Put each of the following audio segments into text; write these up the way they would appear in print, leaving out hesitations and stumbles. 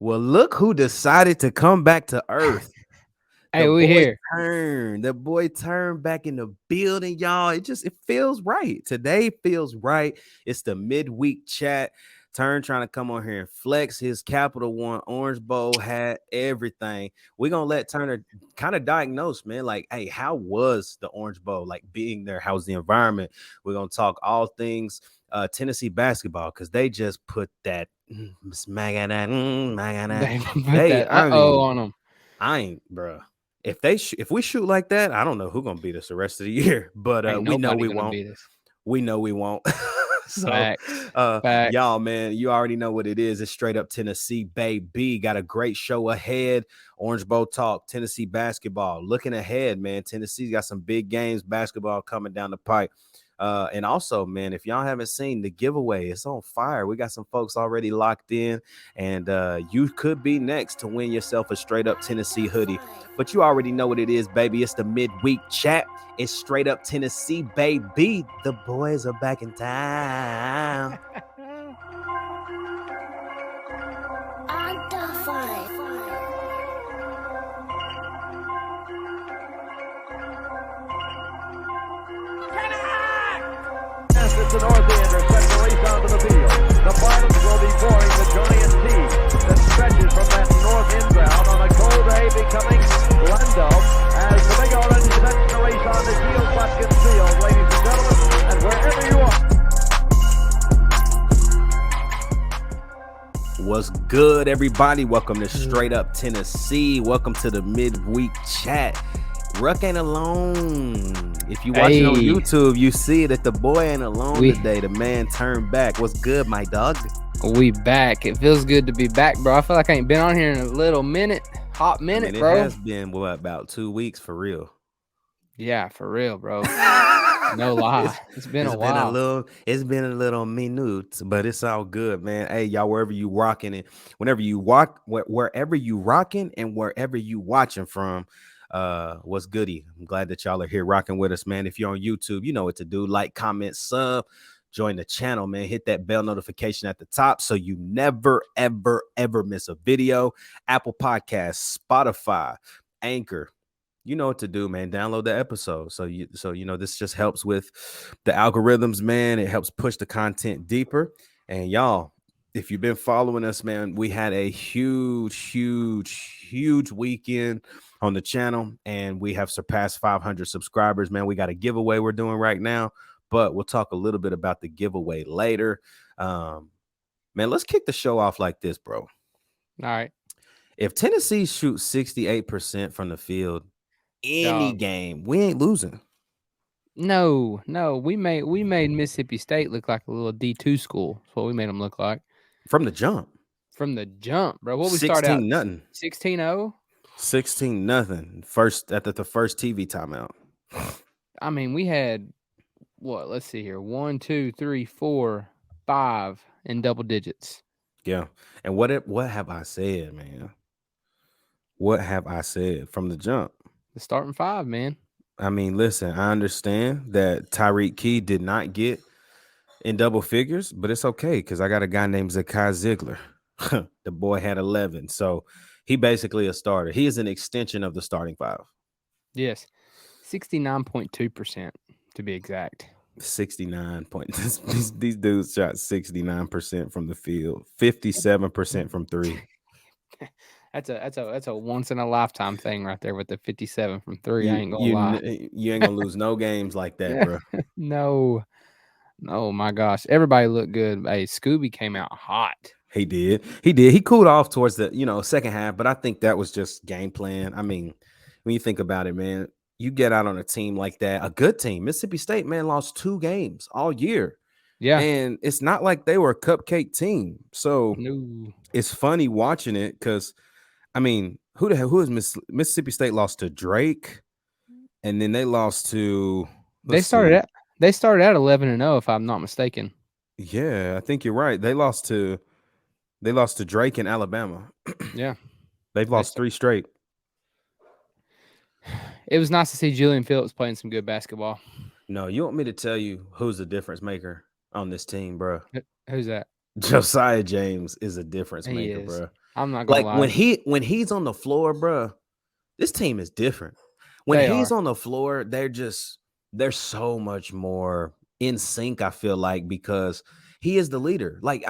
Well, look who decided to come back to earth. Hey, we here. The boy turned back in the building, y'all. It feels right. Today feels right. It's the midweek chat. Turn trying to come on here and flex his Capital One Orange Bowl hat, everything. We're gonna let Turner kind of diagnose, man. Like, hey, how was the Orange Bowl? Like being there, how's the environment? We're gonna talk all things Tennessee basketball because they just put that smack that, They put They, that I mean, on them. I ain't, bro. If we shoot like that, I don't know who gonna beat us the rest of the year. But Ain't we know nobody we gonna won't. beat us. We know we won't. So, Facts. Facts. y'all, man, you already know what it is. It's straight up Tennessee, baby. Got a great show ahead. Orange Bowl talk, Tennessee basketball. Looking ahead, man. Tennessee's got some big games, basketball coming down the pipe. And also, man, if y'all haven't seen the giveaway, it's on fire. We got some folks already locked in, and you could be next to win yourself a straight up Tennessee hoodie. But you already know what it is, baby. It's the midweek chat. It's straight up Tennessee, baby. The boys are back in town. To Northander, sets the race onto the field. The Barnums will be boarding the giant sea that stretches from that north inbound on a cold day, becoming Lando as the big orange sets the race on the Shield Buskins Field, ladies and gentlemen, and wherever you are. What's good, everybody? Welcome to Straight Up Tennessee. Welcome to the midweek chat. Ruck ain't alone. If you watching on YouTube, you see that the boy ain't alone today. The man turned back. What's good, my dog? We back. It feels good to be back, bro. I feel like I ain't been on here in a little minute. Hot minute, bro. It has been, about 2 weeks for real. Yeah, for real, bro. No lie. It's been a while. It's been a little minute, but it's all good, man. Hey, y'all, wherever you rocking it, wherever you rocking and wherever you watching from, what's goody? I'm glad that y'all are here rocking with us, man. If you're on YouTube, you know what to do. Like, comment, sub, join the channel, man. Hit that bell notification at the top so you never, ever, ever miss a video. Apple Podcasts, Spotify, Anchor. You know what to do, man. Download the episode. So you know, this just helps with the algorithms, man. It helps push the content deeper. And y'all, if you've been following us, man, we had a huge weekend on the channel, and we have surpassed 500 subscribers, man. We got a giveaway we're doing right now, but we'll talk a little bit about the giveaway later. Man, let's kick the show off like this, bro. All right. If Tennessee shoots 68% from the field, any game, we ain't losing. No, we made Mississippi State look like a little D2 school. That's what we made them look like from the jump. Bro. What we start out 16-0. 16-0. 16-0. First at the first TV timeout. I mean, we had what? Let's see here. 1, 2, 3, 4, 5 in double digits. Yeah. And what have I said, man? What have I said from the jump? The starting five, man. I mean, listen, I understand that Tyreek Key did not get in double figures, but it's okay because I got a guy named Zakai Ziegler. The boy had 11. So he basically a starter. He is an extension of the starting five. Yes. 69.2% to be exact. 69 points. These dudes shot 69% from the field, 57% from three. That's a once in a lifetime thing right there with the 57 from three. I ain't gonna lie. You ain't gonna lose no games like that, bro. No. Oh my gosh. Everybody looked good. Hey, Scooby came out hot. He did. He cooled off towards the, second half, but I think that was just game plan. I mean, when you think about it, man, you get out on a team like that, a good team. Mississippi State, man, lost 2 games all year. Yeah. And it's not like they were a cupcake team. So It's funny watching it because, I mean, who is Mississippi State lost to Drake, and then they lost to. They started at 11-0, if I'm not mistaken. Yeah, I think you're right. They lost to Drake in Alabama. Yeah, they've lost 3 straight. It was nice to see Julian Phillips playing some good basketball. No, you want me to tell you who's the difference maker on this team, bro? Who's that? Josiah James is a difference maker, bro. I'm not gonna Like lie. when he's on the floor, bro, this team is different. When They he's are. on the floor, they're so much more in sync, I feel like, because he is the leader. Like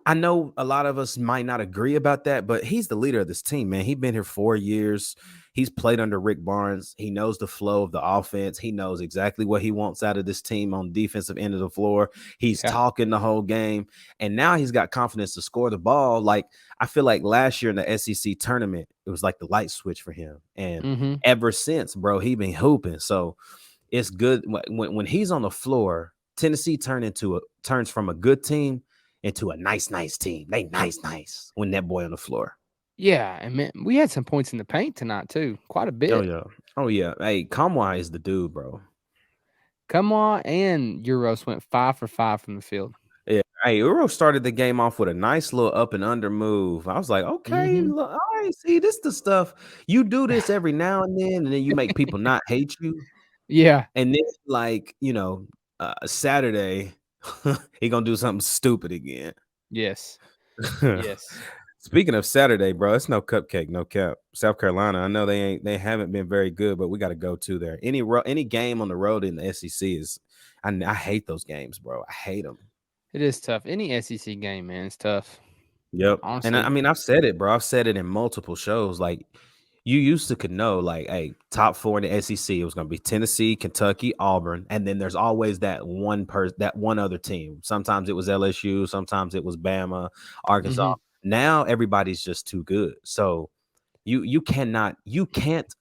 I know a lot of us might not agree about that, but he's the leader of this team, man. He's been here 4 years. He's played under Rick Barnes. He knows the flow of the offense. He knows exactly what he wants out of this team on defensive end of the floor. He's Yeah. talking the whole game, and now he's got confidence to score the ball. Like I feel like last year in the SEC tournament, it was like the light switch for him, and Mm-hmm. ever since, bro, he been hooping. So it's good when he's on the floor. Tennessee turns from a good team into a nice team. They nice when that boy on the floor. Yeah, and man, we had some points in the paint tonight too, quite a Oh bit. yeah, oh yeah. Hey, Kamwa is the dude, bro. Come on, and Euros went 5 for 5 from the field. Yeah. Hey, Uro started the game off with a nice little up and under move. I was like, okay, Mm-hmm. look, all right, see, this the stuff you do this every now and then you make people not hate you, Yeah. and then like Saturday, he gonna do something stupid again. Yes. Yes. Speaking of Saturday, bro, it's no cupcake, no cap. South Carolina, I know they haven't been very good, but we got to go to there. Any game on the road in the SEC is, I hate those games, bro. I hate them. It is tough. Any SEC game, man, it's tough. Yep, and I Honestly. mean I've said it, bro. I've said it in multiple shows. Like you used to could know, like, hey, top four in the SEC, it was going to be Tennessee, Kentucky, Auburn, and then there's always that one other team. Sometimes it was LSU, sometimes it was Bama, Arkansas. Mm-hmm. Now everybody's just too good. So you can't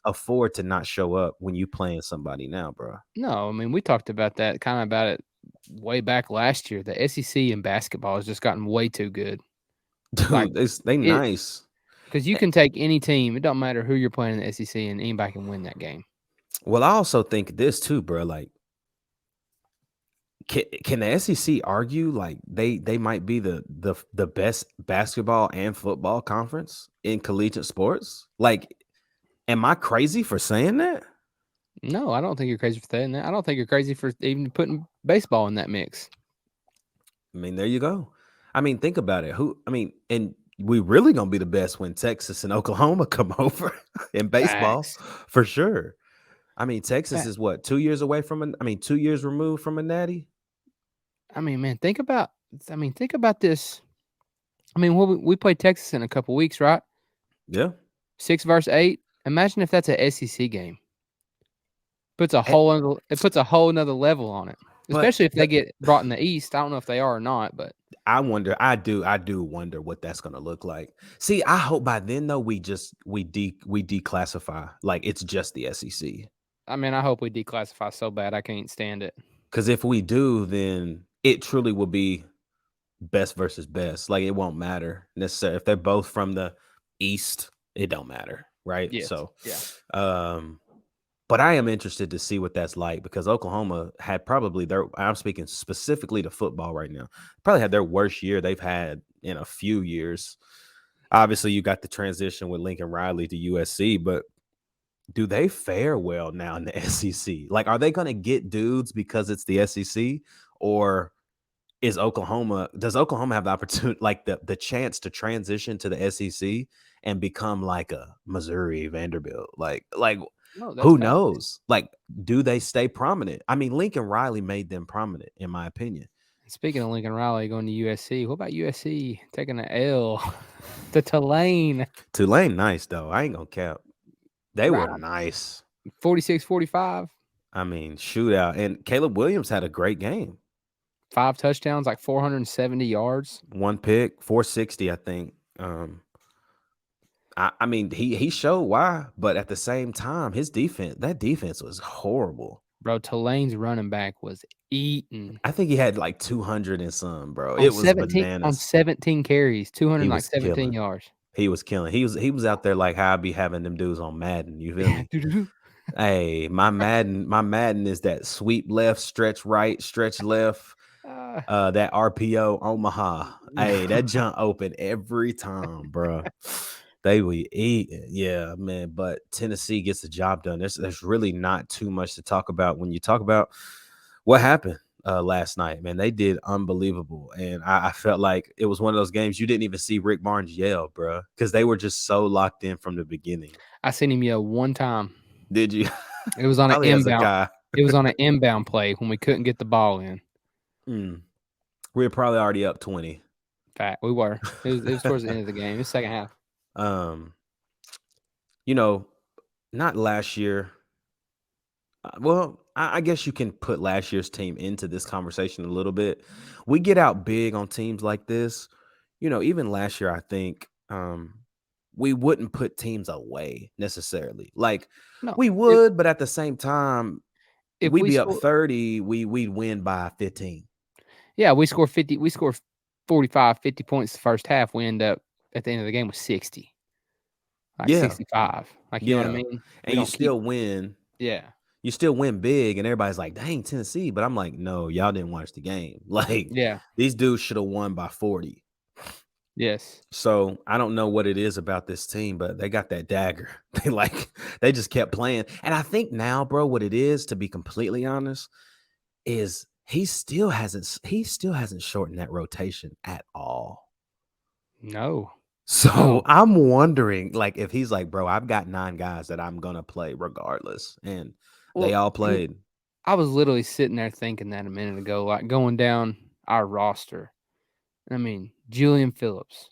afford to not show up when you playing somebody now, bro. No, I mean we talked about that kind of about it way back last year. The SEC in basketball has just gotten way too good. Like Dude, they it nice. because you can take any team. It don't matter who you're playing in the SEC, and anybody can win that game. Well, I also think this too, bro. Like, can the SEC argue like they might be the best basketball and football conference in collegiate sports? Like, am I crazy for saying that? No, I don't think you're crazy for saying that. I don't think you're crazy for even putting baseball in that mix. I mean, there you go. I mean, think about it. And we really gonna be the best when Texas and Oklahoma come over in baseball Facts. for sure. I mean, Texas Fact. is what 2 years away from 2 years removed from a natty. I mean, man, think about this. I mean, we played Texas in a couple weeks, right? Yeah. 6 versus 8. Imagine if that's a SEC game. It puts a whole nother level on it. But Especially if they get brought in the East. I don't know if they are or not, but I do wonder what that's gonna look like. See, I hope by then though we declassify, like it's just the SEC. I mean, I hope we declassify so bad I can't stand it. Because if we do, then it truly will be best versus best. Like it won't matter necessarily if they're both from the East. It don't matter, right? Yes. So, Yeah. but I am interested to see what that's like because Oklahoma had probably I'm speaking specifically to football right now, probably had their worst year they've had in a few years. Obviously, you got the transition with Lincoln Riley to USC, but do they fare well now in the SEC? Like, are they going to get dudes because it's the SEC, or does Oklahoma have the opportunity, like the chance to transition to the SEC and become like a Missouri, Vanderbilt? Like No, that's who fact. knows? Like, do they stay prominent? I mean, Lincoln Riley made them prominent, in my opinion. Speaking of Lincoln Riley going to USC, what about USC taking an L to Tulane? Tulane, nice though. I ain't gonna cap. They were Right. nice. 46-45. I mean, shootout. And Caleb Williams had a great game. 5 touchdowns, like 470 yards. 1 pick, 460, I think. I mean, he showed why, but at the same time, that defense was horrible. Bro, Tulane's running back was eating. I think he had like 200 and some, bro. On It was 17 bananas. 17 carries, He was 217 killing. yards. He was killing. He was out there like how I be having them dudes on Madden. You feel me? Hey, my Madden is that sweep left, stretch right, stretch left. That RPO Omaha. Hey, that jump open every time, bro. They will eat. Yeah, man. But Tennessee gets the job done. There's really not too much to talk about when you talk about what happened. last night, man. They did unbelievable, and I felt like it was one of those games you didn't even see Rick Barnes yell, bro, because they were just so locked in from the beginning. I seen him yell one time. Did you? It was on an Probably as a inbound. guy. It was on an inbound play when we couldn't get the ball in. We were probably already up 20. In fact, we were. It was towards the end of the game. It was second half. You know, not last year. Well, I guess you can put last year's team into this conversation a little bit. We get out big on teams like this. Even last year, I think we wouldn't put teams away necessarily. Like No, we would, but at the same time, if we'd we be up score, 30. We'd win by 15. yeah, we score 50. We score 45, 50 points the first half. We end up at the end of the game with 60, like Yeah, 65. Like you know what I yeah, mean? and you still win. Yeah. You still win big, and everybody's like, "Dang, Tennessee!" But I'm like, "No, y'all didn't watch the game. Like Yeah. these dudes should have won by 40." Yes. So I don't know what it is about this team, but they got that dagger. They just kept playing. And I think now, bro, what it is, to be completely honest, is he still hasn't shortened that rotation at all. No. So No. I'm wondering, like, if he's like, bro, I've got 9 guys that I'm gonna play regardless. And they all played. I was literally sitting there thinking that a minute ago, like going down our roster. I mean, Julian Phillips,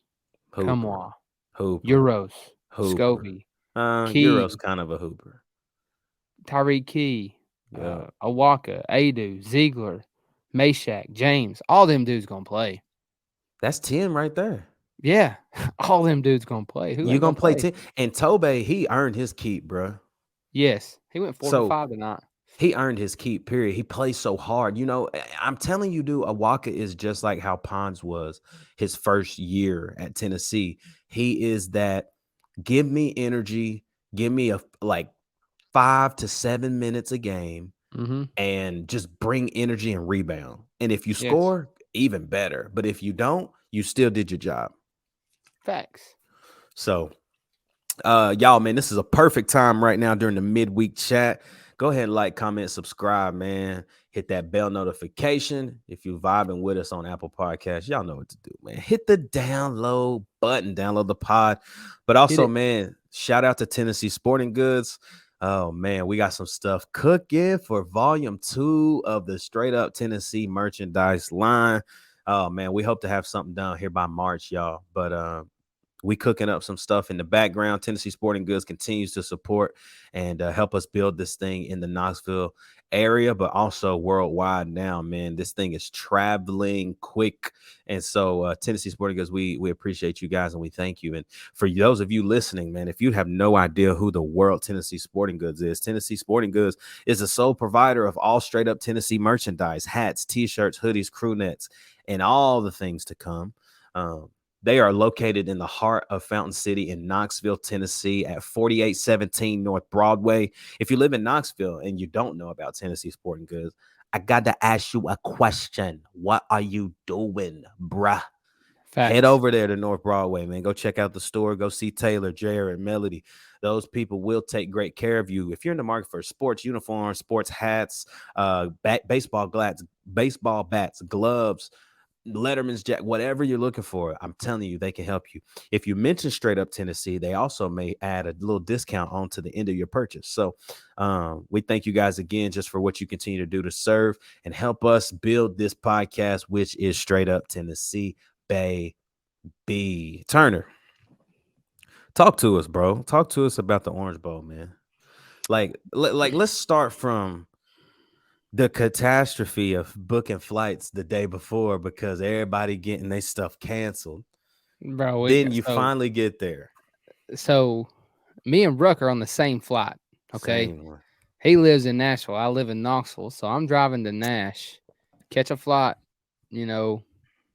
Kamwa, Hooper. Euros, Hooper. Scovey, Euro's Key, kind of a hooper. Tyreek Key, Yeah. Awaka, Adu, Ziegler, Meshack, James. All them dudes gonna play. That's 10 right there. Yeah, all them dudes gonna play. Who You ain't gonna play play? 10. And Tobe, he earned his keep, bro. Yes, he went 4 for So 5 tonight. he earned his keep, period. He plays so hard. I'm telling you, dude, Awaka is just like how Pons was his first year at Tennessee. He is that give me energy, give me a like 5 to 7 minutes a game, and just bring energy and rebound. And if you score, even better. But if you don't, you still did your job. Facts. So, y'all, man, this is a perfect time right now during the midweek chat. Go ahead and like, comment, subscribe, man. Hit that bell notification. If you're vibing with us on Apple Podcasts, y'all know what to do, man. Hit the download button, download the pod. But also, man, shout out to Tennessee Sporting Goods. Oh, man, we got some stuff cooking for volume 2 of the Straight Up Tennessee merchandise line. Oh, man, we hope to have something done here by March, y'all. But we cooking up some stuff in the background. Tennessee Sporting Goods continues to support and help us build this thing in the Knoxville area, but also worldwide now, man. This thing is traveling quick. And so Tennessee Sporting Goods, we appreciate you guys and we thank you. And for those of you listening, man, if you have no idea who the world Tennessee Sporting Goods is, Tennessee Sporting Goods is the sole provider of all straight up Tennessee merchandise, hats, t-shirts, hoodies, crew nets, and all the things to come. They are located in the heart of Fountain City in Knoxville, Tennessee at 4817 North Broadway. If you live in Knoxville and you don't know about Tennessee Sporting Goods, I got to ask you a question. What are you doing, bruh? Facts. Head over there to North Broadway, man. Go check out the store. Go see Taylor, Jared, Melody. Those people will take great care of you. If you're in the market for sports uniforms, sports hats, baseball bats, gloves, Letterman's jack, whatever you're looking for, I'm telling you, they can help you. If you mention Straight Up Tennessee, they also may add a little discount on to the end of your purchase. So we thank you guys again just for what you continue to do to serve and help us build this podcast, which is Straight Up Tennessee, baby. Turner, talk to us, bro. Talk to us about the Orange Bowl, man. Like let's start from the catastrophe of booking flights the day before because everybody getting their stuff canceled. Bro, Then you finally get there. So me and Ruck are on the same flight. Okay. Same one. He lives in Nashville. I live in Knoxville. So I'm driving to Nash, catch a flight,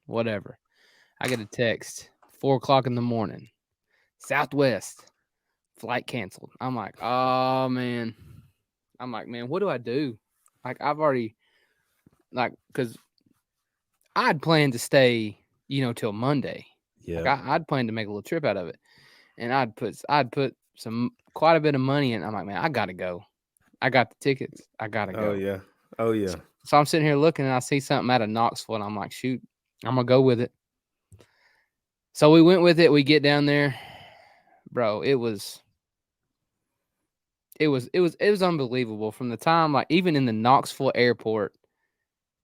whatever. I get a text 4:00 in the morning. Southwest flight canceled. I'm like, oh man. Man, what do I do? Like, I've already, because I'd planned to stay, till Monday. Yeah. Like I'd planned to make a little trip out of it, and I'd put quite a bit of money in. I'm like, man, I gotta go. I got the tickets. I gotta go. Oh yeah. So I'm sitting here looking, and I see something out of Knoxville, and I'm like, shoot, I'm gonna go with it. So we went with it. We get down there, bro. It was unbelievable from the time, like, even in the Knoxville airport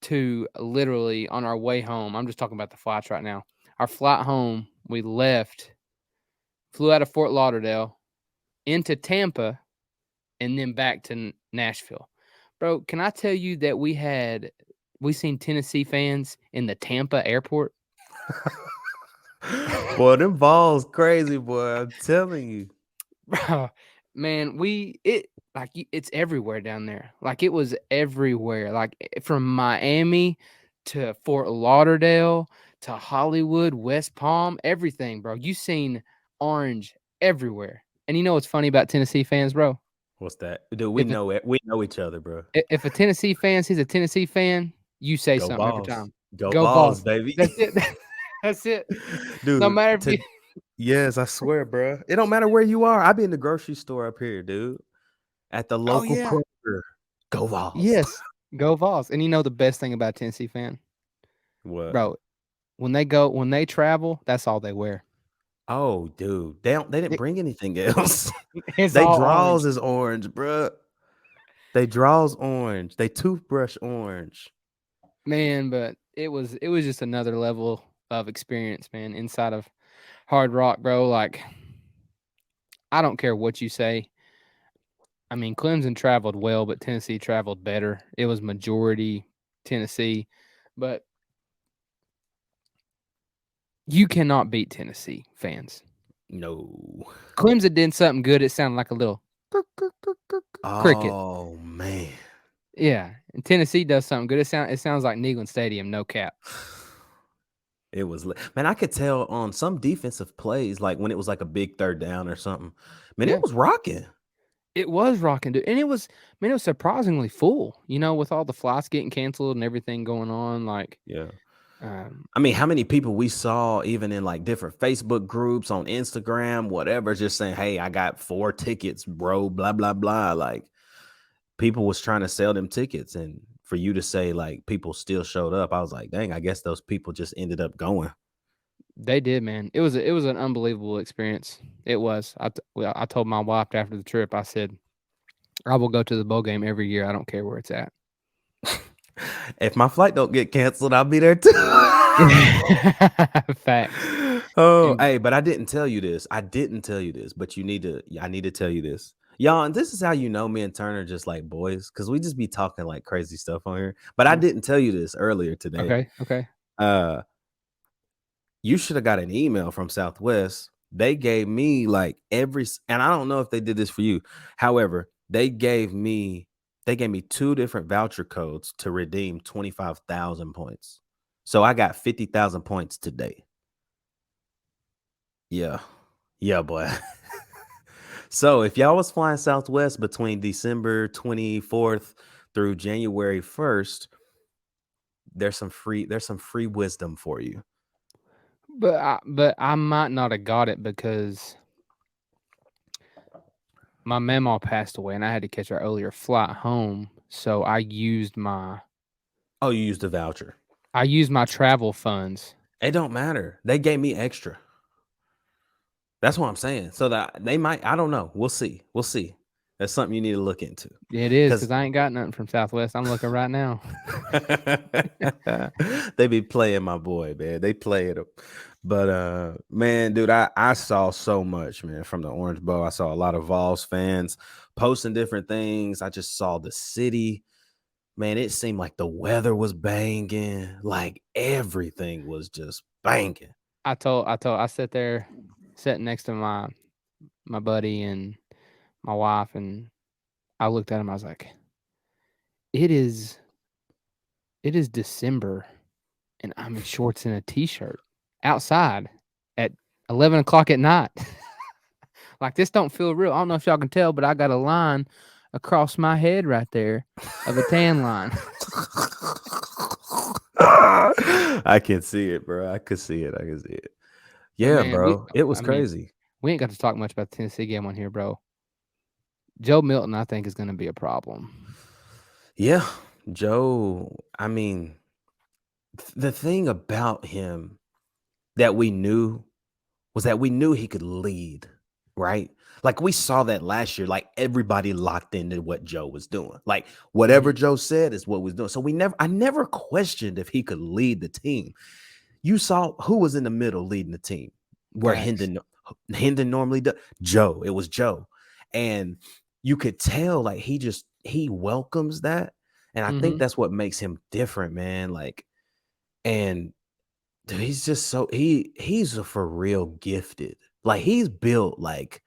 to literally on our way home. I'm just talking about the flights right now. Our flight home, we left, flew out of Fort Lauderdale into Tampa, and then back to Nashville. Bro, can I tell you that we seen Tennessee fans in the Tampa airport? Boy, them balls crazy, boy. I'm telling you. Bro, man, it's everywhere down there. Like, it was everywhere. Like, from Miami to Fort Lauderdale to Hollywood, West Palm, everything, bro. You seen orange everywhere. And you know what's funny about Tennessee fans, bro? What's that? Dude, we If a, know it. We know each other, bro. if a Tennessee fan sees a Tennessee fan, you say Go something every balls. time. Go Go balls, Vols. baby. That's it. That's it. No Dude, matter if you, yes, I swear, bro. It don't matter where you are. I be in the grocery store up here, dude. At the oh local yeah, Kroger. Go balls. yes, go Vols. And you know the best thing about a Tennessee fan, What? bro? When they travel, that's all they wear. Oh, dude. They didn't It- bring anything else. it's They all orange, draws is orange, bro. They draws orange. They toothbrush orange. man. But it was just another level of experience, man. Inside of Hard Rock, bro. Like, I don't care what you say. I mean, Clemson traveled well, but Tennessee traveled better. It was majority Tennessee, but you cannot beat Tennessee fans. No. Clemson did something good. It sounded like a little cricket. Oh man. Yeah, and Tennessee does something good. It sounds like Neyland Stadium, no cap. It was man, I could tell on some defensive plays, like when it was like a big third down or something. Man, Yeah, it was rocking. it was rocking, dude, and it was surprisingly full. With all the flights getting canceled and everything going on. Like, Yeah. um, I mean, how many people we saw even in like different Facebook groups on Instagram, whatever, just saying, "Hey, I got 4 tickets, bro." Blah blah blah. Like people was trying to sell them tickets, and for you to say like people still showed up, I was like, "Dang, I guess those people just ended up going." they did, man. It was an unbelievable experience. It was. I told my wife after the trip, I said, I will go to the bowl game every year. I don't care where it's at. If my flight don't get canceled, I'll be there too. Facts. Oh, And hey, but I didn't tell you this. I didn't tell you this, but I need to tell you this. Y'all, and this is how you know me and Turner just like boys, because we just be talking like crazy stuff on here. But I didn't tell you this earlier today. okay. Uh, you should have got an email from Southwest. They gave me like and I don't know if they did this for you. However, they gave me 2 different voucher codes to redeem 25,000 points. So I got 50,000 points today. Yeah. Yeah, boy. So if y'all was flying Southwest between December 24th through January 1st, there's some free wisdom for you. But I might not have got it because my mama passed away and I had to catch our earlier flight home. So Oh, you used a voucher. I used my travel funds. It don't matter. They gave me extra. That's what I'm saying. So that they might, I don't know. We'll see. We'll see. That's something you need to look into. It is Because because I ain't got nothing from Southwest. I'm looking right now. they be playing my boy, man. They play it. But man, dude, I saw so much, man, from the Orange Bowl. I saw a lot of Vols fans posting different things. I just saw the city. Man, it seemed like the weather was banging. Like everything was just banging. I sat there, sitting next to my buddy and my wife, and I looked at him. I was like, it is December, and I'm in shorts and a t-shirt outside at 11 o'clock at night. Like, this don't feel real. I don't know if y'all can tell, but I got a line across my head right there of a tan line. I can see it, bro. I could see it. I can see it. But Yeah, man, bro. It was I mean, crazy. we ain't got to talk much about the Tennessee game on here, bro. Joe Milton, I think, is going to be a problem. Yeah. Joe, I mean, the thing about him that we knew was that we knew he could lead, right? Like we saw that last year. Like everybody locked into what Joe was doing. Like whatever Mhm. Joe said is what was doing. So I never questioned if he could lead the team. You saw who was in the middle leading the team, where Facts. Hendon normally does. Joe, it was Joe, and you could tell like he welcomes that, and I think Mhm. that's what makes him different, man. Like, and dude, he's just he's a for real gifted. Like he's built like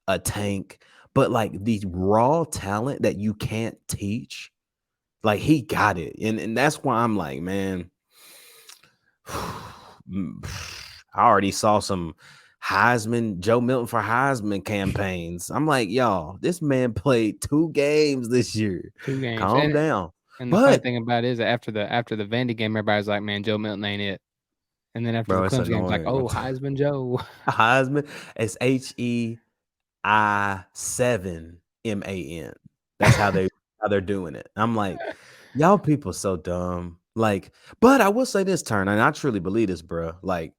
a tank, but like the raw talent that you can't teach, like he got it. And that's why I'm like, man, I already saw some Joe Milton for Heisman campaigns. I'm like, y'all, this man played 2 games this year. 2 games, Calm down. and the funny But thing about it is that after the Vandy game, everybody's like, "Man, Joe Milton ain't it." And then after the bro, it's Clemson game, it's like, annoying. "Oh, Heisman Joe." Heisman, it's HEI7MAN. That's how they're doing it. I'm like, y'all people so dumb. Like, but I will say this, Turn, and I truly believe this, bro. Like,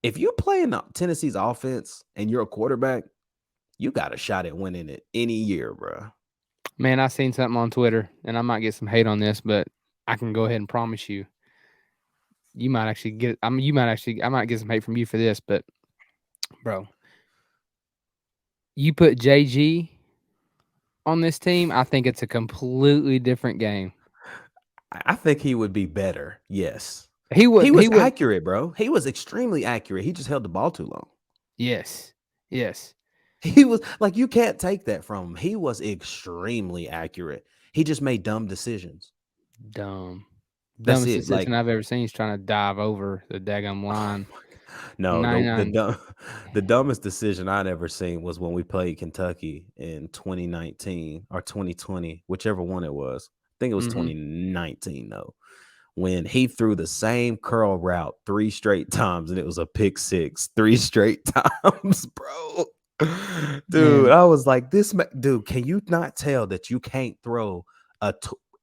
if you play in Tennessee's offense and you're a quarterback, you got a shot at winning it any year, bro. Man, I seen something on Twitter, and I might get some hate on this, but I can go ahead and promise you, you might actually get. I mean, I might get some hate from you for this, but bro, you put JG on this team, I think it's a completely different game. I think he would be better. Yes. He He wouldn't. He was wouldn't. accurate, bro. He was extremely accurate. He just held the ball too long. Yes. Yes. He was like, you can't take that from him. He was extremely accurate. He just made dumb decisions. Dumb. That's Dumbest it. decision Like, I've ever seen is trying to dive over the daggum oh line. my God. No, the 99. dumb, the dumbest decision I'd ever seen was when we played Kentucky in 2019 or 2020, whichever one it was. I think it was Mm-hmm. 2019 though. When he threw the same curl route 3 straight times and it was a pick six 3 straight times, bro. Dude, Man, I was like, dude, can you not tell that you can't throw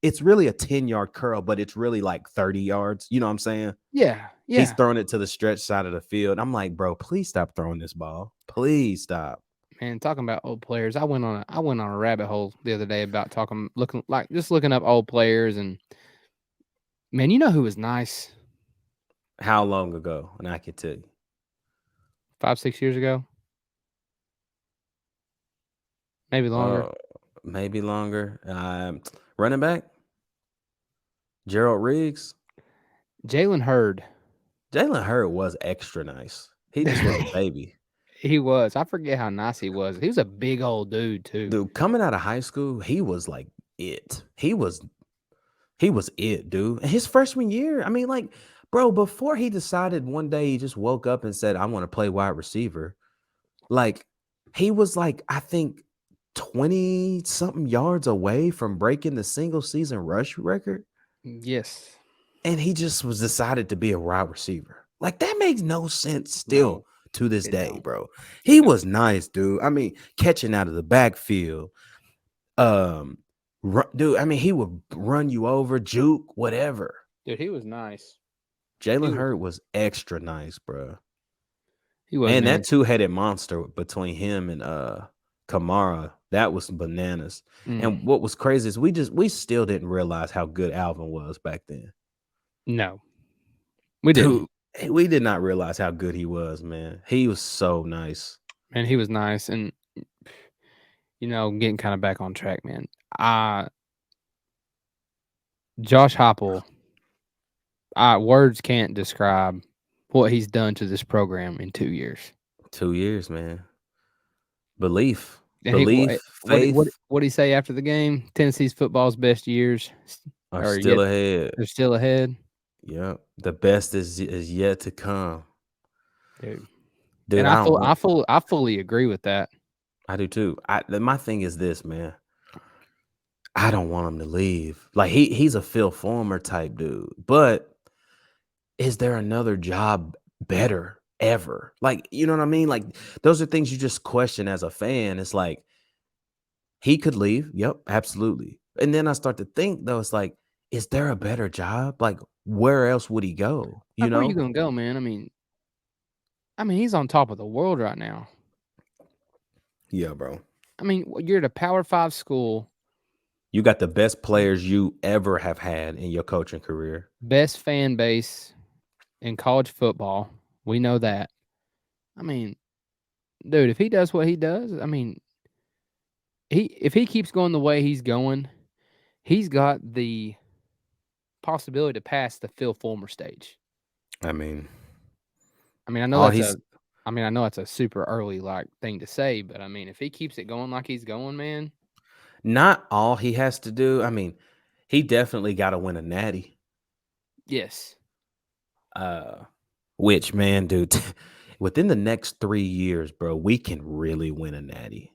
it's really a 10-yard curl, but it's really like 30 yards. You know what I'm saying? yeah, He's yeah. throwing it to the stretch side of the field. I'm like, bro, please stop throwing this ball. Please stop. Man, talking about old players, I went on a rabbit hole the other day about looking up old players, and man, you know who was nice How long ago? And I can tell you. 5, 6 years ago, maybe longer. Uh, maybe longer. Running back, Gerald Riggs. Jalen Hurd. Jalen Hurd was extra nice. He just was a baby. He was. I forget how nice he was. He was a big old dude too. Dude, coming out of high school, he was like it. He was it, dude. And his freshman year, I mean, like, bro, before he decided one day he just woke up and said, I want to play wide receiver. Like, he was like, I think 20 something yards away from breaking the single season rush record. Yes. And he just was decided to be a wide receiver. Like, that makes no sense No, still to this it day, don't. bro. It He don't. was nice, dude. I mean, catching out of the backfield. Um, dude, I mean, he would run you over, juke, whatever. Dude, he was nice. He Jalen was. Hurd was extra nice, bro. He was, And man. that two-headed monster between him and Kamara, that was bananas. And Mm. what was crazy is we still didn't realize how good Alvin was back then. No, we Dude, didn't. we did not realize how good he was, man. He was so nice. Man, he was nice, and getting kind of back on track, man. Josh Heupel. Words can't describe what he's done to this program in 2 years. 2 years, man. Belief, And faith what did he say after the game? Tennessee's football's best years are are still yet. ahead. They're still ahead, Yep. The best is yet to come. dude. Dude, And I don't want I fully agree with that. I do too. My thing is this, man. I don't want him to leave. Like he's a Phil Fulmer type dude. But is there another job better ever? Like, you know what I mean? Like those are things you just question as a fan. It's like he could leave. Yep, absolutely. And then I start to think though, it's like, is there a better job? Like, where else would he go? You Like, where you know? gonna go, man? I mean, he's on top of the world right now. Yeah, bro. I mean, you're at a Power 5 school, You got the best players you ever have had in your coaching career. best fan base in college football. We know that. I mean, dude, if he does what he does, I mean, if he keeps going the way he's going, he's got the possibility to pass the Phil Fulmer stage. I mean, I mean, I know all that's he's a I know that's a super early like thing to say, but I mean, if he keeps it going like he's going, man, not all he has to do. I mean, he definitely got to win a natty. yes. Uh, which man, dude, within the next 3 years, bro, we can really win a natty.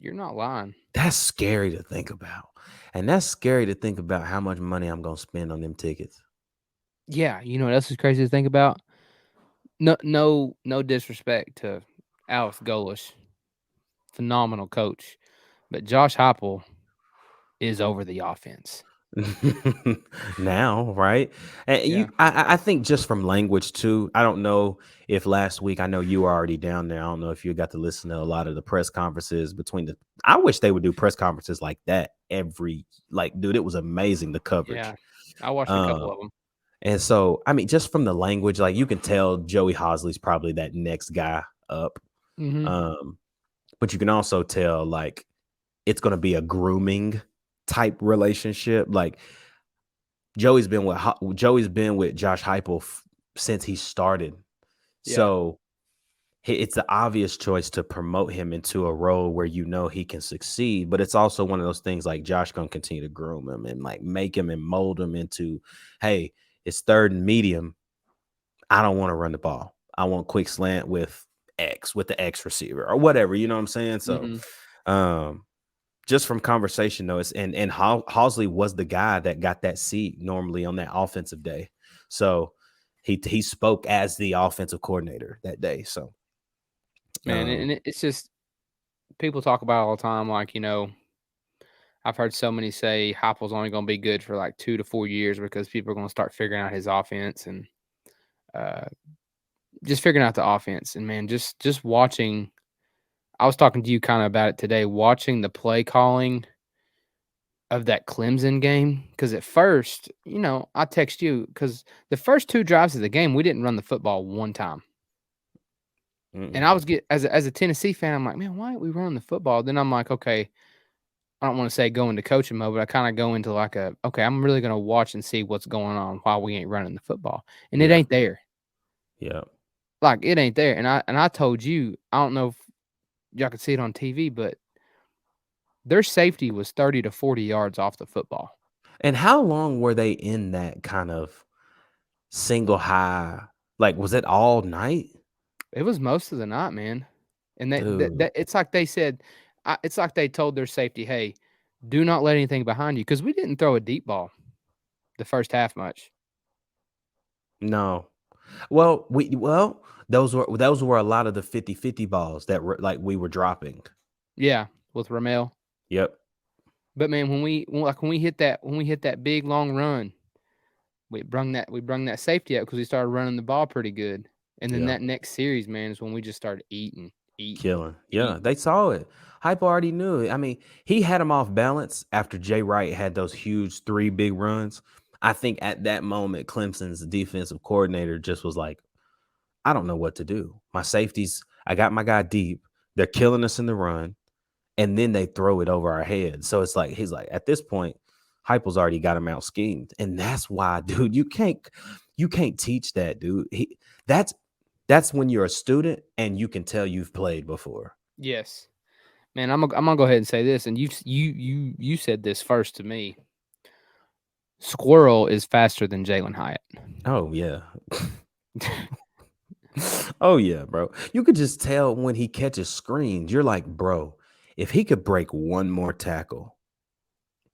You're not lying. That's scary to think about, and that's scary to think about how much money I'm gonna spend on them tickets. Yeah, you know what else is crazy to think about? No disrespect to Alex Golish, phenomenal coach, but Josh Heupel is over the offense. Now, right? And Yeah. I think just from language too. I don't know if last week. I know you were already down there. I don't know if you got to listen to a lot of the press conferences between the. I wish they would do press conferences like that every. Like, dude, it was amazing the Yeah. coverage. I watched a couple Um, of them. and so I mean, just from the language, like you can tell Joey Hosley's probably that next guy up. Mhm. Um, but you can also tell like it's going to be a grooming type relationship. Like Joey's been with Josh Heupel since he started, Yeah. so it's the obvious choice to promote him into a role where you know he can succeed. But it's also one of those things like Josh gonna continue to groom him and like make him and mold him into, hey, it's third and medium. I don't want to run the ball. I want quick slant with the X receiver or whatever. You know what I'm saying? So, Mhm. um, just from conversation though, and Halsley was the guy that got that seat normally on that offensive day. So he spoke as the offensive coordinator that day. So Man, it's just people talk about it all the time. Like, I've heard so many say Heupel's only going to be good for like 2 to 4 years because people are going to start figuring out his offense and uh, just figuring out the offense. And man, just watching. I was talking to you kind of about it today, watching the play calling of that Clemson game. Because at first, I text you because the first 2 drives of the game, we didn't run the football one time. And I was as a Tennessee fan, I'm like, man, why aren't we running the football? Then I'm like, okay, I don't want to say go into coaching mode, but I kind of go into like okay, I'm really gonna watch and see what's going on while we ain't running the football, and it yeah, ain't there. yeah. Like it ain't there. And I told you, I don't know if y'all could see it on TV, but their safety was 30 to 40 yards off the football. And how long were they in that kind of single high? Like, was it all night, It was most of the night, man. And dude? it's like they said, it's like they told their safety, hey, do not let anything behind you, because we didn't throw a deep ball the first half much. No. Well, those were a lot of the 50-50 balls that were like we were dropping. Yeah, with Ramel. Yep. But man, when we hit that big long run, we brung that safety up because we started running the ball pretty good. And then Yeah. that next series, man, is when we just started eating, Killing. Yeah, eating. they saw it. Hype already knew it. I mean, he had him off balance after Jay Wright had those huge 3 big runs. I think at that moment, Clemson's defensive coordinator just was like, I don't know what to do. My safeties, I got my guy deep. They're killing us in the run, and then they throw it over our heads. So it's like he's like, at this point, Heupel's already got him out schemed, and that's why, dude, you can't teach that, dude. That's when you're a student and you can tell you've played before. Yes, man. I'm gonna go ahead and say this, and you said this first to me. Squirrel is faster than Jalen Hyatt. Oh yeah. Oh yeah, bro. You could just tell when he catches screens. You're like, bro, if he could break one more tackle,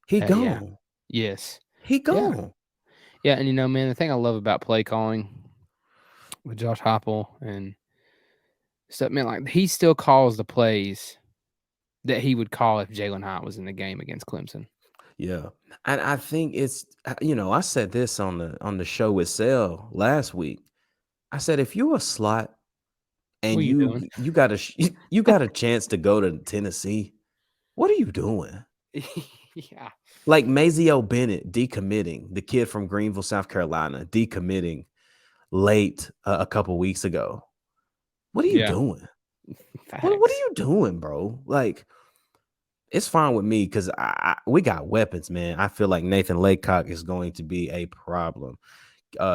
he Yeah. gone. Yes. He Yeah. gone. Yeah. And man, the thing I love about play calling with Josh Heupel and stuff, man, like he still calls the plays that he would call if Jalen Hyatt was in the game against Clemson. Yeah. And I think it's I said this on the show with Sel last week. I said if you're a slot What and are you you doing? you got a you got a chance to go to Tennessee, what are you doing? Yeah. Like Mazeo Bennett decommitting, the kid from Greenville, South Carolina, decommitting late a couple weeks ago. What are you Yeah. doing? What are Facts. you doing, bro? Like, it's fine with me because we got weapons, man. I feel like Nathan Laycock is going to be a problem.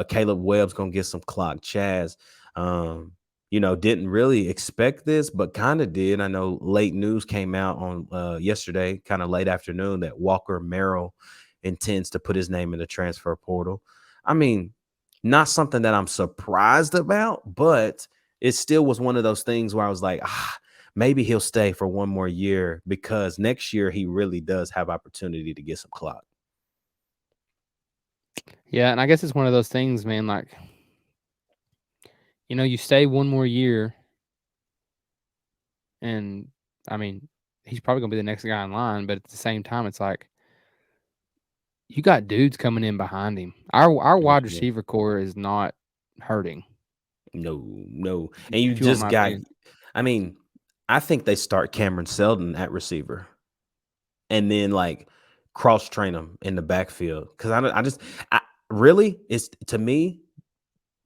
Caleb Webb's gonna get some clock. Chaz, didn't really expect this, but kind of did. I know late news came out on yesterday, kind of late afternoon, that Walker Merrill intends to put his name in the transfer portal. I mean, not something that I'm surprised about, but it still was one of those things where I was like, maybe he'll stay for one more year because next year he really does have opportunity to get some clock. Yeah, and I guess it's one of those things, man, like, you stay one more year and I mean, he's probably gonna be the next guy in line, but at the same time, it's like you got dudes coming in behind him. Our wide Mhm. receiver core is not hurting, No. And you if you want just my got, opinion. I mean, I think they start Cameron Seldon at receiver and then like cross train him in the backfield. Cause I really, it's to me,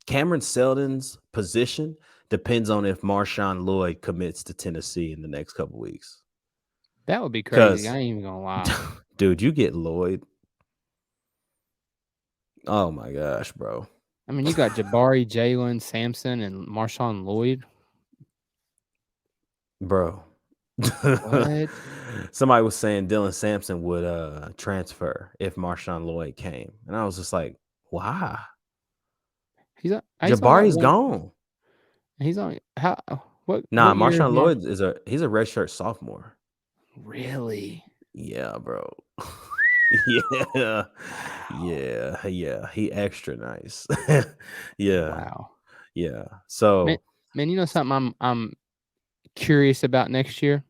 Cameron Seldon's position depends on if Marshawn Lloyd commits to Tennessee in the next couple weeks. That would be crazy. I Cause, ain't even gonna lie. dude, you get Lloyd. Oh my gosh, bro. I mean, you got Jabari, Jalen, Sampson, and Marshawn Lloyd. Bro. What? Somebody was saying Dylan Sampson would transfer if Marshawn Lloyd came. And I was just like, why? He's only got Jabari's one. gone. He's only how? Nah, What year is Marshawn Lloyd he's a redshirt sophomore. really? Yeah, bro. Yeah. Wow. Yeah. He extra nice. Yeah. Wow. Yeah. Man, So man, you know something I'm curious about next year?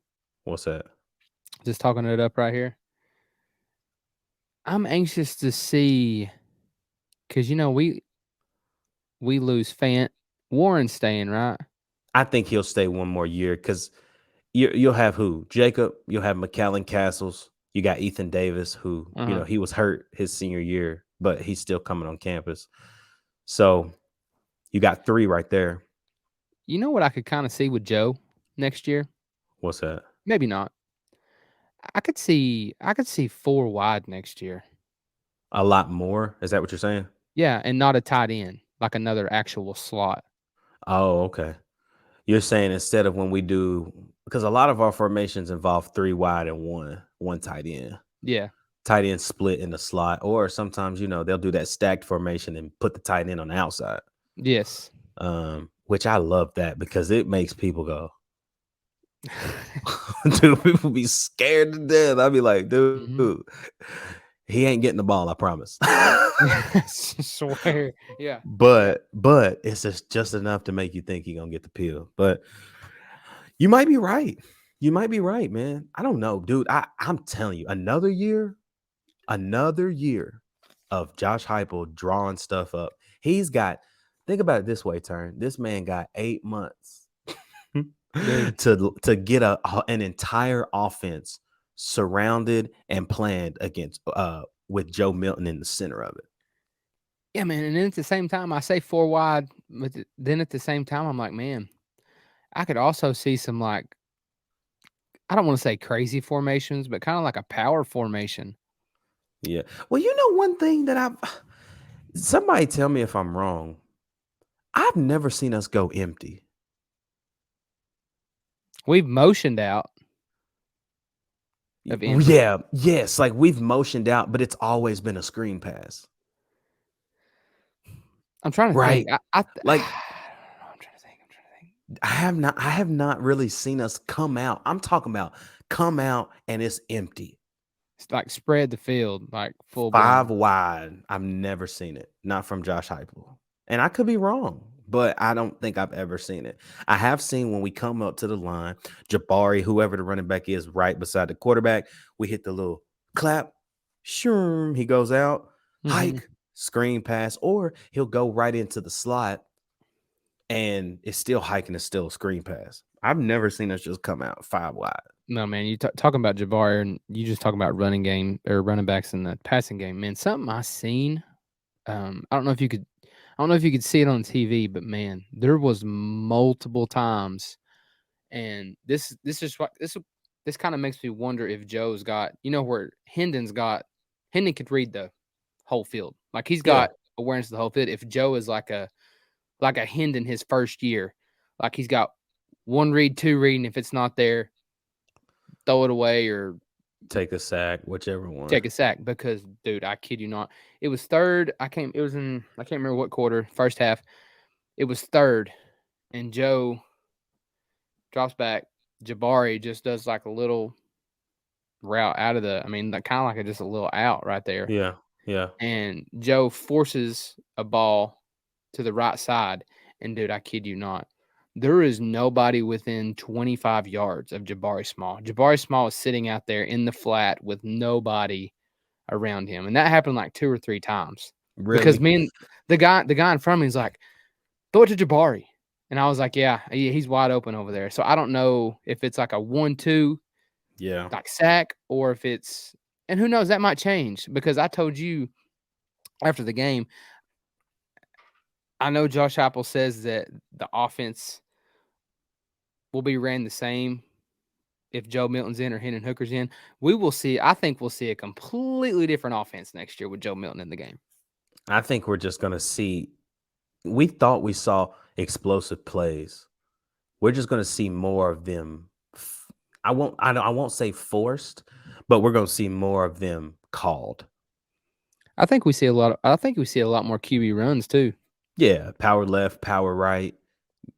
what's that? Just talking it up right here. I'm anxious to see because we lose Fant. Warren's staying, right? I think he'll stay one more year because you'll have who? Jacob, you'll have McAllen Castles. You got Ethan Davis, who, Uh-huh. he was hurt his senior year, but he's still coming on campus. So you got three right there. You know what I could kind of see with Joe next year? What's that? Maybe not. I could see 4 wide next year. A lot more? Is that what you're saying? Yeah, and not a tight end, like another actual slot. Oh, okay. You're saying instead of when we do, because a lot of our formations involve three wide and one tight end. Yeah. Tight end split in the slot, or sometimes they'll do that stacked formation and put the tight end on the outside. Yes. Which I love that because it makes people go, dude, people be scared to death. I'd be like, dude, Mhm. he ain't getting the ball, I promise. Swear. Yeah. but it's just enough to make you think he gonna get the pill. But you might be right. You might be right, man. I don't know, dude. I'm telling you, another year of Josh Heupel drawing stuff up. Think about it this way, Turn. This man got 8 months Dude. to get an entire offense surrounded and planned against with Joe Milton in the center of it. Yeah, man. And then at the same time, I say 4 wide, but then at the same time, I'm like, man, I could also see some like I don't want to say crazy formations, but kind of like a power formation. Yeah. Well, one thing that somebody tell me if I'm wrong. I've never seen us go empty. We've motioned out of empty. Yeah, yes, like we've motioned out, but it's always been a screen pass. I'm trying to think. Right. I Like I'm trying to think. I have not really seen us come out. I'm talking about come out and it's empty. It's like spread the field, like full 5 blown. wide. I've never seen it. Not from Josh Heupel. And I could be wrong, but I don't think I've ever seen it. I have seen when we come up to the line, Jabari, whoever the running back is, right beside the quarterback, we hit the little clap, Sure, he goes out, Mhm. hike, screen pass, or he'll go right into the slot and it's still hiking, it's still a screen pass. I've never seen us just come out 5 wide. No, man, you talking about Jabari, and you just talking about running game or running backs in the passing game, man. Something I seen. I don't know if you could. I don't know if you could see it on TV, but man, there was multiple times, and this kind of makes me wonder if Joe's got, where Hendon could read the whole field, like he's Yeah. got awareness of the whole field. If Joe is like a Hendon his first year, like he's got one read, two read, and if it's not there, throw it away or Take a sack, whichever one. take a sack. Because, dude, I kid you not, it was third. I can't remember what quarter, first half. It was third, and Joe drops back. Jabari just does like a little route out of kind of like just a little out right there. Yeah. Yeah. And Joe forces a ball to the right side. And, dude, I kid you not, there is nobody within 25 yards of Jabari Small. Jabari Small is sitting out there in the flat with nobody around him. And that happened like 2 or 3 times. Really? Because, man, the guy in front of me is like, throw it to Jabari. And I was like, yeah, he's wide open over there. So I don't know if it's like a 1-2 Yeah. like sack, or if it's, and who knows, that might change, because I told you after the game, I know Josh Apple says that the offense will be ran the same if Joe Milton's in or Hendon Hooker's in. We will see. I think we'll see a completely different offense next year with Joe Milton in the game. I think we're just going to see. We thought we saw explosive plays. We're just going to see more of them. I won't say forced, but we're going to see more of them called. I think we see a lot more QB runs too. Yeah, power left, power right.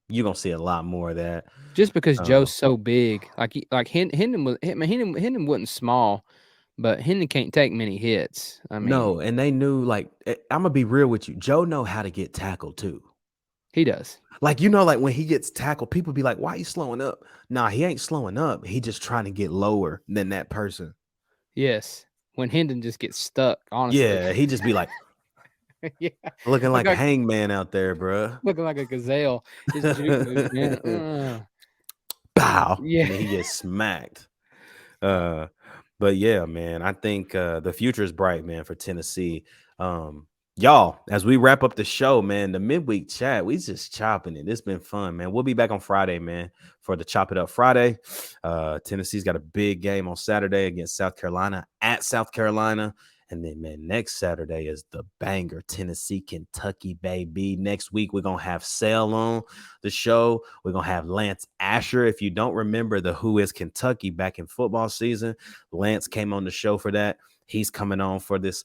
You're going to see a lot more of that. Just because Joe's so big. Hendon wasn't small, but Hendon can't take many hits. No, and they knew, like, I'm going to be real with you. Joe know how to get tackled too. He does. Like, like when he gets tackled, people be like, why are you slowing up? Nah, he ain't slowing up. He just trying to get lower than that person. Yes. When Hendon just gets stuck, honestly. Yeah, he just be like, yeah, looking like a hangman out there, bro. Looking like a gazelle. His juke moves, man. Bow. Yeah. And then he gets smacked. But yeah, man, I think the future is bright, man, for Tennessee. Y'all, as we wrap up the show, man, the midweek chat, we just chopping it. It's been fun, man. We'll be back on Friday, man, for the Chop It Up Friday. Tennessee's got a big game on Saturday against South Carolina at South Carolina. And then, man, next Saturday is the banger, Tennessee, Kentucky, baby. Next week, we're going to have Sale on the show. We're going to have Lance Asher. If you don't remember the Who is Kentucky back in football season, Lance came on the show for that. He's coming on for this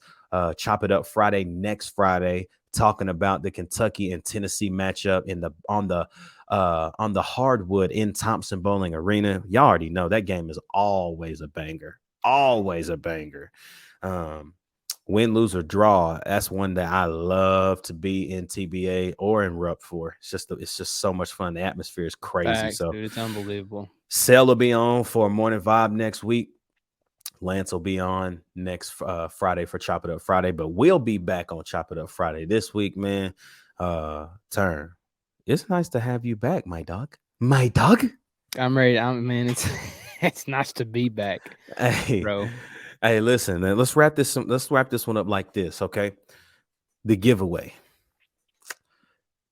Chop It Up Friday next Friday, talking about the Kentucky and Tennessee matchup on the hardwood in Thompson Bowling Arena. Y'all already know that game is always a banger. Always a banger. Win, lose, or draw. That's one that I love to be in TBA or in Rupp for. It's just so much fun. The atmosphere is crazy. Facts, so dude, it's unbelievable. Sale will be on for Morning Vibe next week. Lance will be on next Friday for Chop It Up Friday, but we'll be back on Chop It Up Friday this week, man. Turn. It's nice to have you back, my dog. My dog. I'm ready. Man, it's nice to be back, hey, bro. Hey, listen, man, let's wrap this one up like this, okay? The giveaway.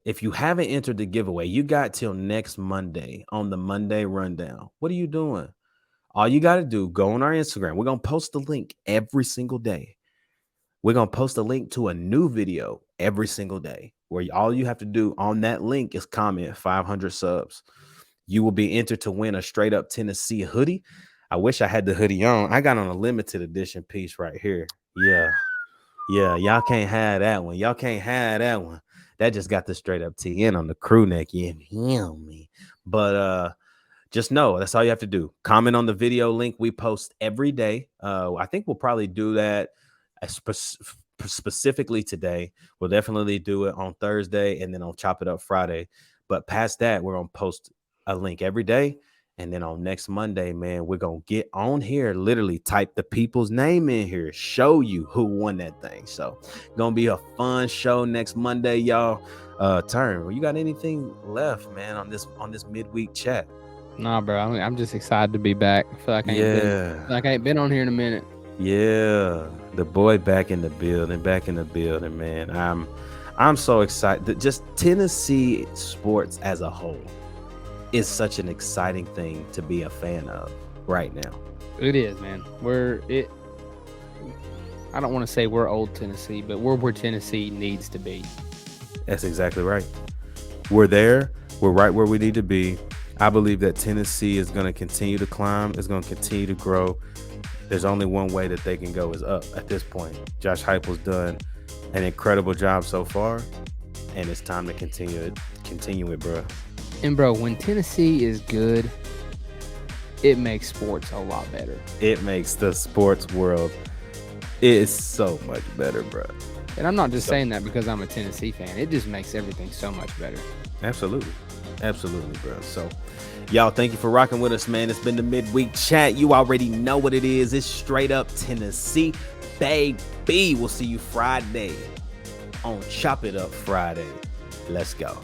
If you haven't entered the giveaway, you got till next Monday on the Monday Rundown. What are you doing? All you got to do, go on our Instagram. We're going to post the link every single day. We're going to post a link to a new video every single day, where all you have to do on that link is comment 500 subs. You will be entered to win a straight up Tennessee hoodie. I wish I had the hoodie on. I got on a limited edition piece right here. Yeah. Y'all can't have that one. That just got the straight up TN on the crew neck. You feel me? But just know that's all you have to do. Comment on the video link we post every day. I think we'll probably do that specifically today. We'll definitely do it on Thursday and then on Chop It Up Friday. But past that, we're gonna post a link every day. And then on next Monday, man, we're going to get on here, literally type the people's name in here, show you who won that thing. So going to be a fun show next Monday, y'all. Turn, you got anything left, man, on this midweek chat? Nah, bro. I'm just excited to be back. I feel like I ain't been on here in a minute. Yeah, the boy back in the building, man. I'm so excited. Just Tennessee sports as a whole is such an exciting thing to be a fan of right now. It is, man. I don't want to say we're old Tennessee, but we're where Tennessee needs to be. That's exactly right. We're there. We're right where we need to be. I believe that Tennessee is going to continue to climb. It's going to continue to grow. There's only one way that they can go is up at this point. Josh Heupel's done an incredible job so far, and it's time to continue it, bro. And, bro, when Tennessee is good, it makes sports a lot better. It makes the sports world so much better, bro. And I'm not just saying that because I'm a Tennessee fan. It just makes everything so much better. Absolutely, bro. So, y'all, thank you for rocking with us, man. It's been the midweek chat. You already know what it is. It's straight up Tennessee, baby. We'll see you Friday on Chop It Up Friday. Let's go.